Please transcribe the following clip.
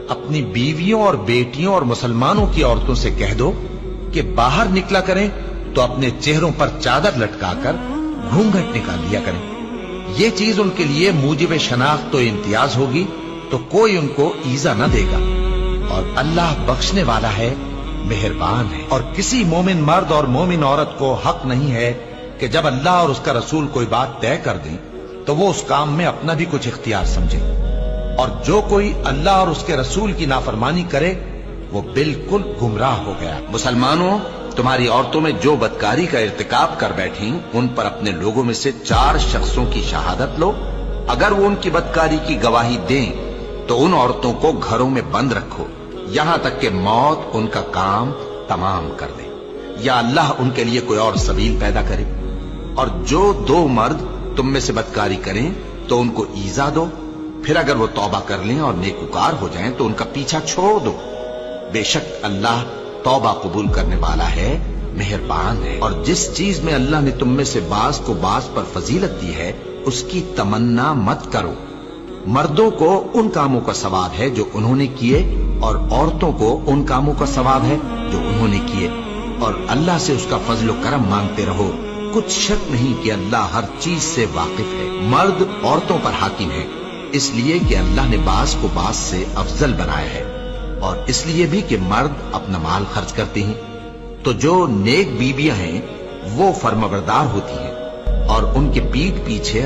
اپنی بیویوں اور بیٹیوں اور مسلمانوں کی عورتوں سے کہہ دو کہ باہر نکلا کریں تو اپنے چہروں پر چادر لٹکا کر گھونگھٹ نکال لیا کریں. یہ چیز ان کے لیے موجب شناخت و امتیاز ہوگی تو کوئی ان کو ایذا نہ دے گا، اور اللہ بخشنے والا ہے، مہربان ہے. اور کسی مومن مرد اور مومن عورت کو حق نہیں ہے کہ جب اللہ اور اس کا رسول کوئی بات طے کر دیں تو وہ اس کام میں اپنا بھی کچھ اختیار سمجھے، اور جو کوئی اللہ اور اس کے رسول کی نافرمانی کرے وہ بالکل گمراہ ہو گیا. مسلمانوں، تمہاری عورتوں میں جو بدکاری کا ارتکاب کر بیٹھیں ان پر اپنے لوگوں میں سے 4 شخصوں کی شہادت لو. اگر وہ ان کی بدکاری کی گواہی دیں تو ان عورتوں کو گھروں میں بند رکھو یہاں تک کہ موت ان کا کام تمام کر دے، یا اللہ ان کے لیے کوئی اور سبیل پیدا کرے. اور جو 2 مرد تم میں سے بدکاری کریں تو ان کو ایذا دو، پھر اگر وہ توبہ کر لیں اور نیکوکار ہو جائیں تو ان کا پیچھا چھوڑ دو. بے شک اللہ توبہ قبول کرنے والا ہے، مہربان ہے. اور جس چیز میں اللہ نے تم میں سے بعض کو بعض پر فضیلت دی ہے اس کی تمنا مت کرو. مردوں کو ان کاموں کا ثواب ہے جو انہوں نے کیے، اور عورتوں کو ان کاموں کا ثواب ہے جو انہوں نے کیے، اور اللہ سے اس کا فضل و کرم مانگتے رہو. کچھ شک نہیں کہ اللہ ہر چیز سے واقف ہے. مرد عورتوں پر حاکم ہے اس لیے کہ اللہ نے بعض کو بعض سے افضل بنایا ہے، اور اس لیے بھی کہ مرد اپنا مال خرچ کرتے ہیں. تو جو نیک بیویاں ہیں وہ فرمانبردار ہوتی ہیں، اور ان کے پیٹھ پیچھے